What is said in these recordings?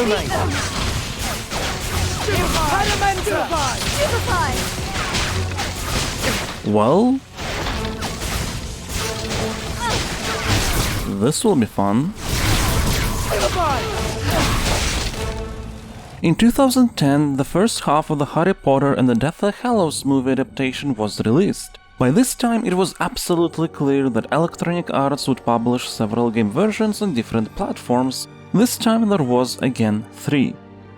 go, mate. Well, this will be fun. In 2010, the first half of the Harry Potter and the Deathly Hallows movie adaptation was released. By this time, it was absolutely clear that Electronic Arts would publish several game versions on different platforms. This time there was again 3.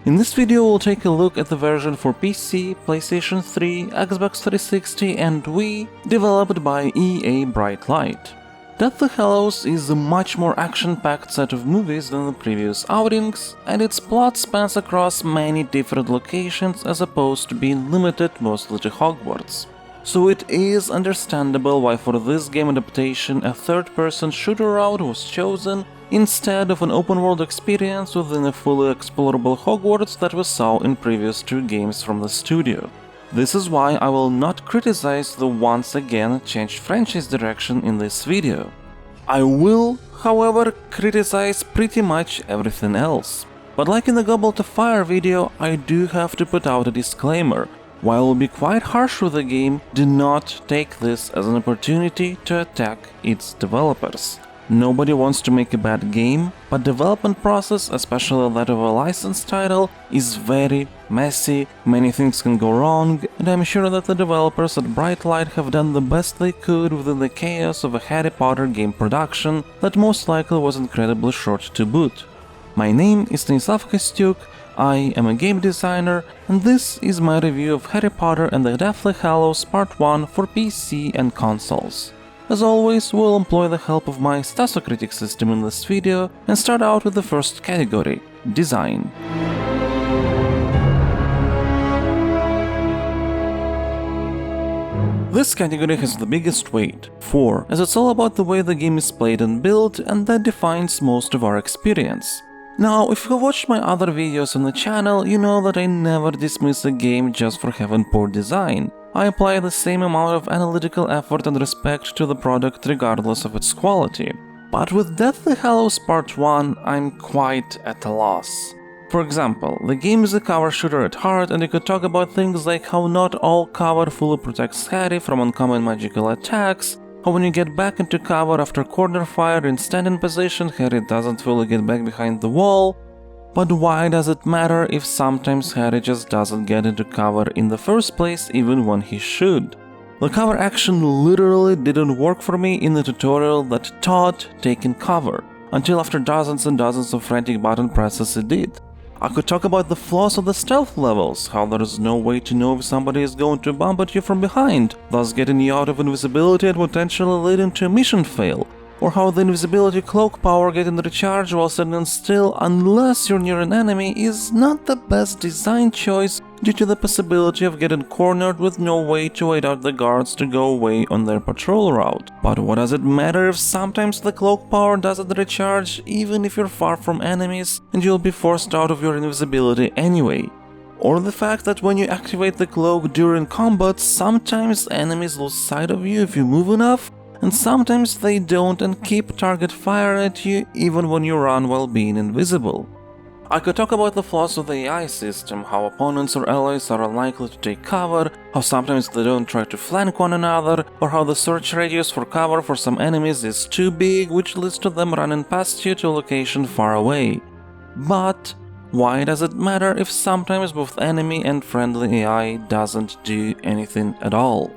In this video we'll take a look at the version for PC, PlayStation 3, Xbox 360 and Wii, developed by EA Bright Light. Deathly Hallows is a much more action-packed set of movies than the previous outings, and its plot spans across many different locations as opposed to being limited mostly to Hogwarts. So it is understandable why for this game adaptation a third-person shooter route was chosen instead of an open-world experience within a fully explorable Hogwarts that we saw in previous 2 games from the studio. This is why I will not criticize the once again changed franchise direction in this video. I will, however, criticize pretty much everything else. But like in the Gobble to Fire video, I do have to put out a disclaimer. While I will be quite harsh with the game, do not take this as an opportunity to attack its developers. Nobody wants to make a bad game, but development process, especially that of a licensed title, is very messy, many things can go wrong, and I'm sure that the developers at Bright Light have done the best they could within the chaos of a Harry Potter game production that most likely was incredibly short to boot. My name is Stanislav Costiuc, I am a game designer, and this is my review of Harry Potter and the Deathly Hallows Part 1 for PC and consoles. As always, we'll employ the help of my Stasocritic system in this video and start out with the first category, design. This category has the biggest weight, 4, as it's all about the way the game is played and built, and that defines most of our experience. Now, if you've watched my other videos on the channel, you know that I never dismiss a game just for having poor design. I apply the same amount of analytical effort and respect to the product regardless of its quality. But with Deathly Hallows Part 1, I'm quite at a loss. For example, the game is a cover shooter at heart, and you could talk about things like how not all cover fully protects Harry from uncommon magical attacks, how when you get back into cover after corner fire in standing position, Harry doesn't fully get back behind the wall. But why does it matter if sometimes Harry just doesn't get into cover in the first place even when he should? The cover action literally didn't work for me in the tutorial that taught taking cover, until after dozens and dozens of frantic button presses it did. I could talk about the flaws of the stealth levels, how there is no way to know if somebody is going to bump at you from behind, thus getting you out of invisibility and potentially leading to a mission fail, or how the invisibility cloak power getting recharged while standing still unless you're near an enemy is not the best design choice due to the possibility of getting cornered with no way to wait out the guards to go away on their patrol route. But what does it matter if sometimes the cloak power doesn't recharge even if you're far from enemies and you'll be forced out of your invisibility anyway? Or the fact that when you activate the cloak during combat, sometimes enemies lose sight of you if you move enough, and sometimes they don't and keep target fire at you even when you run while being invisible. I could talk about the flaws of the AI system, how opponents or allies are unlikely to take cover, how sometimes they don't try to flank one another, or how the search radius for cover for some enemies is too big, which leads to them running past you to a location far away. But why does it matter if sometimes both enemy and friendly AI doesn't do anything at all?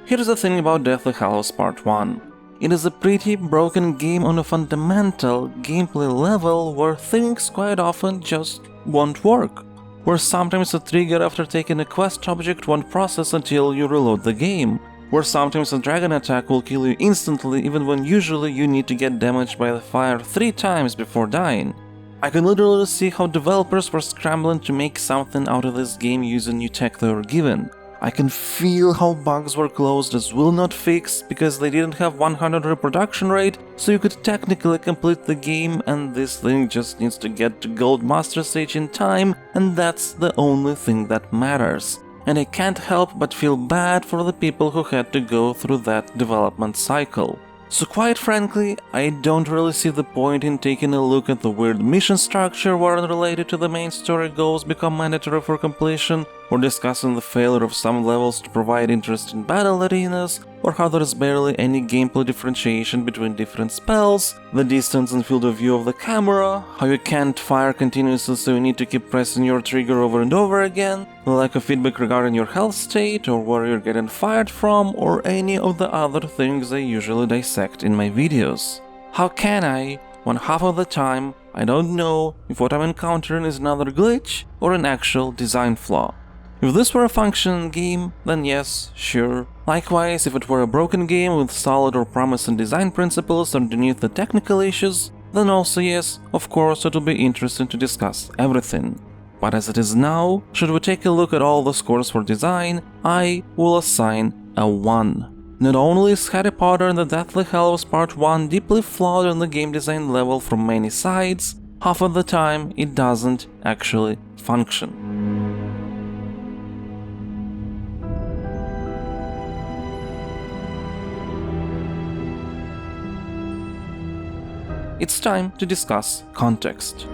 Here's the thing about Deathly Hallows Part 1. It is a pretty broken game on a fundamental gameplay level where things quite often just won't work. Where sometimes a trigger after taking a quest object won't process until you reload the game. Where sometimes a dragon attack will kill you instantly even when usually you need to get damaged by the fire 3 times before dying. I can literally see how developers were scrambling to make something out of this game using new tech they were given. I can feel how bugs were closed as will not fix because they didn't have 100 reproduction rate, so you could technically complete the game and this thing just needs to get to Gold Master Stage in time, and that's the only thing that matters. And I can't help but feel bad for the people who had to go through that development cycle. So quite frankly, I don't really see the point in taking a look at the weird mission structure where unrelated to the main story goals become mandatory for completion, or discussing the failure of some levels to provide interesting battle arenas, or how there is barely any gameplay differentiation between different spells, the distance and field of view of the camera, how you can't fire continuously so you need to keep pressing your trigger over and over again, the lack of feedback regarding your health state or where you're getting fired from, or any of the other things I usually dissect in my videos. How can I, when half of the time I don't know if what I'm encountering is another glitch or an actual design flaw? If this were a functioning game, then yes, sure. Likewise, if it were a broken game with solid or promising design principles underneath the technical issues, then also yes, of course it would be interesting to discuss everything. But as it is now, should we take a look at all the scores for design, I will assign a 1. Not only is Harry Potter and the Deathly Hallows Part 1 deeply flawed on the game design level from many sides, half of the time it doesn't actually function. It's time to discuss context.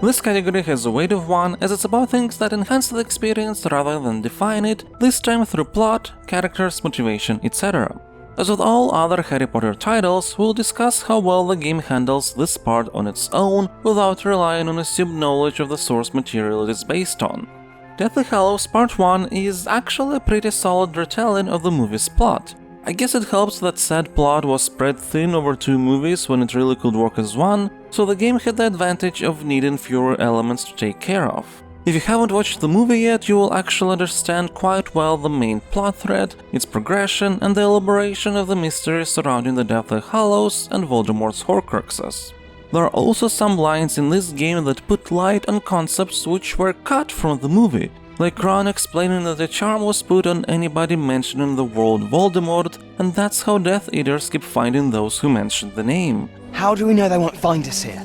This category has a weight of 1 as it's about things that enhance the experience rather than define it, this time through plot, characters, motivation, etc. As with all other Harry Potter titles, we'll discuss how well the game handles this part on its own without relying on assumed knowledge of the source material it is based on. Deathly Hallows Part 1 is actually a pretty solid retelling of the movie's plot. I guess it helps that said plot was spread thin over 2 movies when it really could work as one, so the game had the advantage of needing fewer elements to take care of. If you haven't watched the movie yet, you will actually understand quite well the main plot thread, its progression, and the elaboration of the mystery surrounding the Deathly Hallows and Voldemort's Horcruxes. There are also some lines in this game that put light on concepts which were cut from the movie, like Ron explaining that a charm was put on anybody mentioning the word Voldemort, and that's how Death Eaters keep finding those who mention the name. How do we know they won't find us here?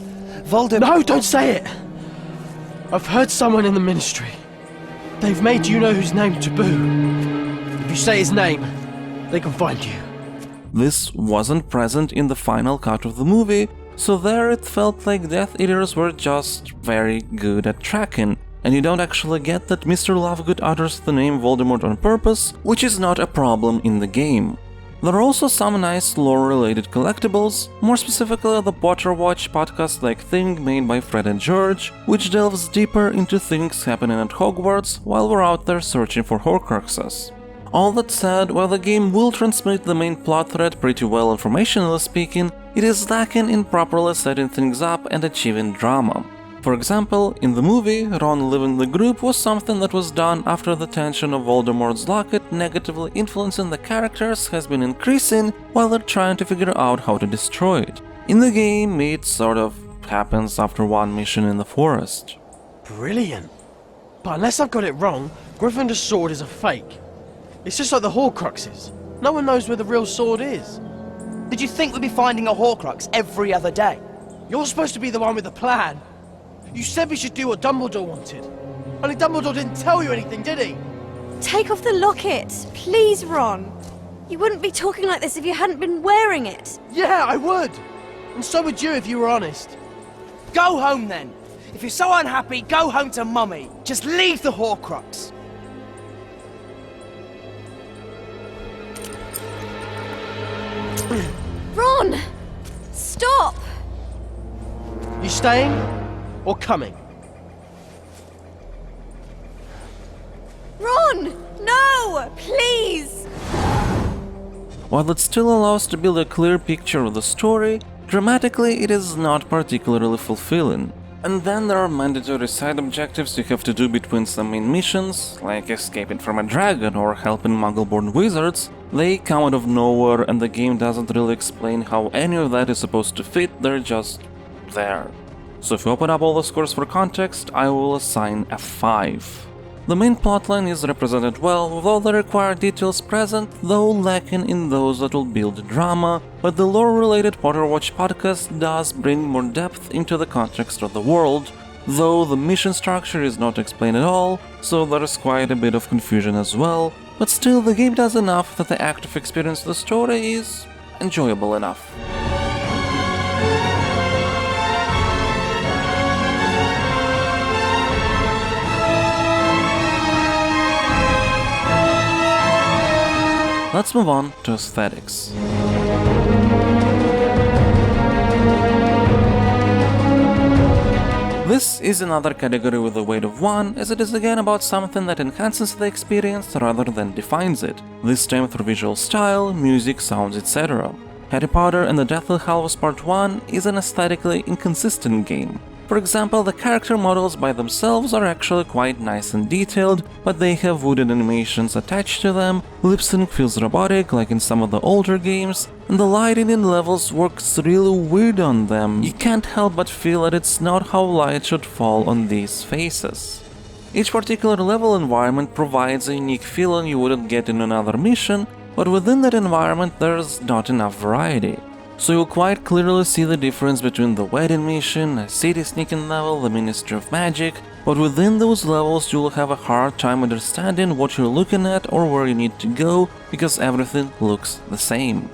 Voldemort— No, don't say it! I've heard someone in the Ministry. They've made you-know-whose name taboo. If you say his name, they can find you. This wasn't present in the final cut of the movie, so there it felt like Death Eaters were just very good at tracking, and you don't actually get that Mr. Lovegood utters the name Voldemort on purpose, which is not a problem in the game. There are also some nice lore-related collectibles, more specifically the Potter Watch podcast-like thing made by Fred and George, which delves deeper into things happening at Hogwarts while we're out there searching for Horcruxes. All that said, while the game will transmit the main plot thread pretty well informationally speaking, it is lacking in properly setting things up and achieving drama. For example, in the movie, Ron leaving the group was something that was done after the tension of Voldemort's locket negatively influencing the characters has been increasing while they're trying to figure out how to destroy it. In the game, it sort of happens after one mission in the forest. Brilliant. But unless I've got it wrong, Gryffindor's sword is a fake. It's just like the Horcruxes. No one knows where the real sword is. Did you think we'd be finding a Horcrux every other day? You're supposed to be the one with the plan. You said we should do what Dumbledore wanted. Only Dumbledore didn't tell you anything, did he? Take off the locket, please, Ron. You wouldn't be talking like this if you hadn't been wearing it. Yeah, I would. And so would you if you were honest. Go home then. If you're so unhappy, go home to Mummy. Just leave the Horcrux. Ron! Stop! You staying or coming? Ron! No! Please! While it still allows to build a clear picture of the story, dramatically it is not particularly fulfilling. And then there are mandatory side objectives you have to do between some main missions, like escaping from a dragon or helping Muggle-born wizards. They come out of nowhere and the game doesn't really explain how any of that is supposed to fit, they're just there. So if you open up all the scores for context, I will assign a 5. The main plotline is represented well, with all the required details present, though lacking in those that will build drama, but the lore-related Potter Watch podcast does bring more depth into the context of the world. though the mission structure is not explained at all, so there is quite a bit of confusion as well, but still the game does enough that the active experience of the story is enjoyable enough. Let's move on to aesthetics. This is another category with a weight of 1, as it is again about something that enhances the experience rather than defines it, this time through visual style, music, sounds, etc. Harry Potter and the Deathly Hallows Part 1 is an aesthetically inconsistent game. For example, the character models by themselves are actually quite nice and detailed, but they have wooden animations attached to them, lip-sync feels robotic like in some of the older games, and the lighting in levels works really weird on them. You can't help but feel that it's not how light should fall on these faces. Each particular level environment provides a unique feeling you wouldn't get in another mission, but within that environment there's not enough variety. So you'll quite clearly see the difference between the wedding mission, a city sneaking level, the Ministry of Magic, but within those levels you'll have a hard time understanding what you're looking at or where you need to go, because everything looks the same.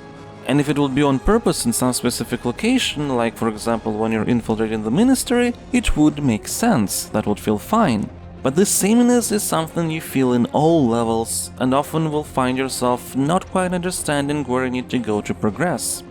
And if it would be on purpose in some specific location, like for example when you're infiltrating the Ministry, it would make sense, that would feel fine. But this sameness is something you feel in all levels, and often will find yourself not quite understanding where you need to go to progress.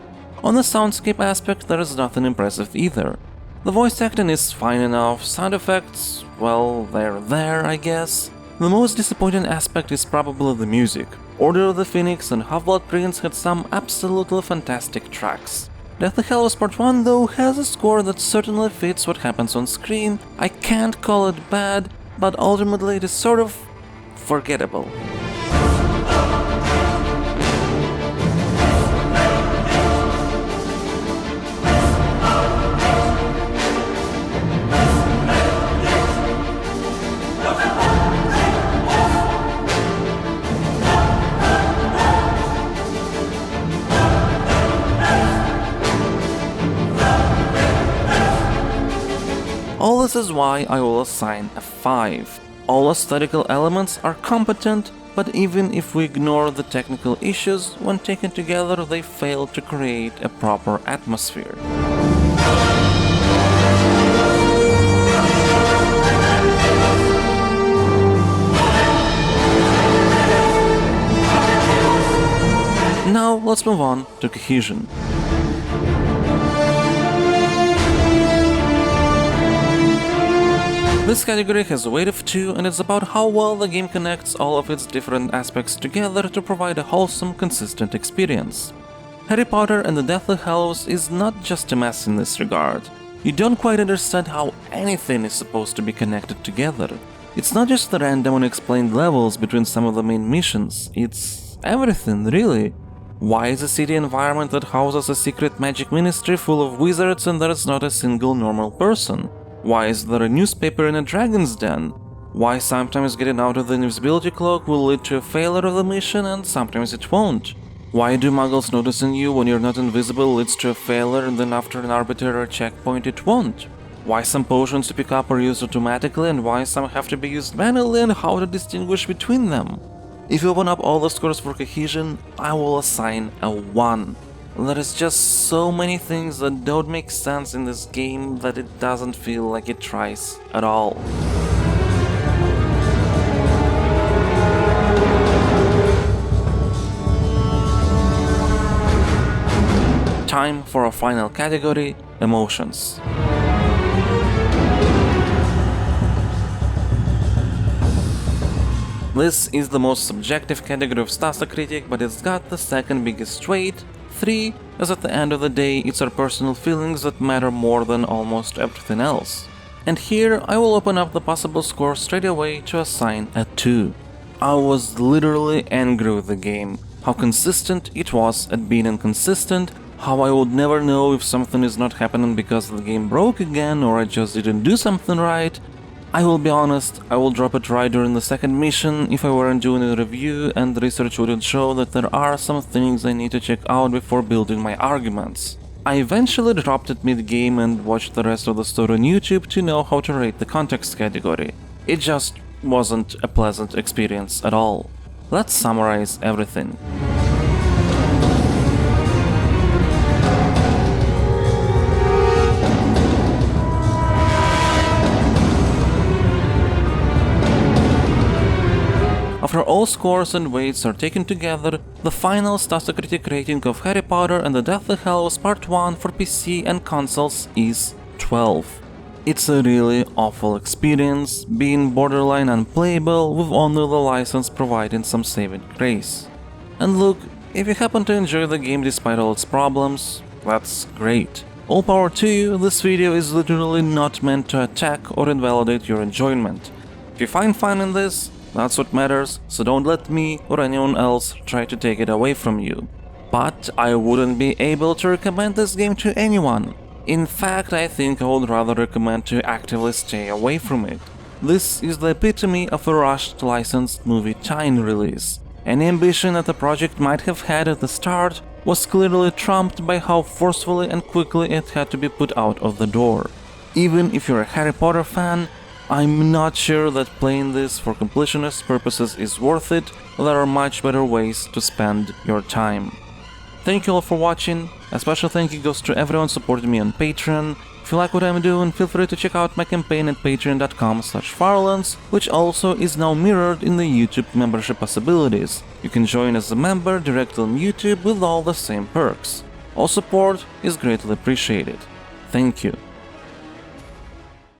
On the soundscape aspect, there is nothing impressive either. The voice acting is fine enough, sound effects, well, they're there, I guess. The most disappointing aspect is probably the music. Order of the Phoenix and Half-Blood Prince had some absolutely fantastic tracks. Deathly Hallows Part 1 though has a score that certainly fits what happens on screen. I can't call it bad, but ultimately it is sort of forgettable. All this is why I will assign a 5. All aesthetical elements are competent, but even if we ignore the technical issues, when taken together they fail to create a proper atmosphere. Now let's move on to Cohesion. This category has a weight of 2, and it's about how well the game connects all of its different aspects together to provide a wholesome, consistent experience. Harry Potter and the Deathly Hallows is not just a mess in this regard. You don't quite understand how anything is supposed to be connected together. It's not just the random unexplained levels between some of the main missions, it's everything, really. Why is a city environment that houses a secret magic ministry full of wizards and there is not a single normal person? Why is there a newspaper in a dragon's den? Why sometimes getting out of the invisibility cloak will lead to a failure of the mission and sometimes it won't? Why do muggles noticing you when you're not invisible leads to a failure and then after an arbitrary checkpoint it won't? Why some potions to pick up are used automatically and why some have to be used manually and how to distinguish between them? If you open up all the scores for Cohesion, I will assign a 1. There is just so many things that don't make sense in this game that it doesn't feel like it tries at all. Time for our final category, emotions. This is the most subjective category of Stasocritic, but it's got the second biggest weight, 3, as at the end of the day it's our personal feelings that matter more than almost everything else. And here I will open up the possible score straight away to assign a 2. I was literally angry with the game, how consistent it was at being inconsistent, how I would never know if something is not happening because the game broke again or I just didn't do something right. I will be honest, I will drop it right during the second mission if I weren't doing a review and research wouldn't show that there are some things I need to check out before building my arguments. I eventually dropped it mid-game and watched the rest of the story on YouTube to know how to rate the context category. It just wasn't a pleasant experience at all. Let's summarize everything. After all scores and weights are taken together, the final Stasocritic rating of Harry Potter and the Deathly Hallows Part 1 for PC and consoles is 12. It's a really awful experience, being borderline unplayable with only the license providing some saving grace. And look, if you happen to enjoy the game despite all its problems, that's great. All power to you, this video is literally not meant to attack or invalidate your enjoyment. If you find fun in this, that's what matters, so don't let me or anyone else try to take it away from you. But I wouldn't be able to recommend this game to anyone. In fact, I think I would rather recommend to actively stay away from it. This is the epitome of a rushed licensed movie tie-in release. Any ambition that the project might have had at the start was clearly trumped by how forcefully and quickly it had to be put out of the door. Even if you're a Harry Potter fan, I'm not sure that playing this for completionist purposes is worth it. There are much better ways to spend your time. Thank you all for watching. A special thank you goes to everyone supporting me on Patreon. If you like what I'm doing, feel free to check out my campaign at patreon.com/Farlands, which also is now mirrored in the YouTube membership possibilities. You can join as a member directly on YouTube with all the same perks. All support is greatly appreciated. Thank you.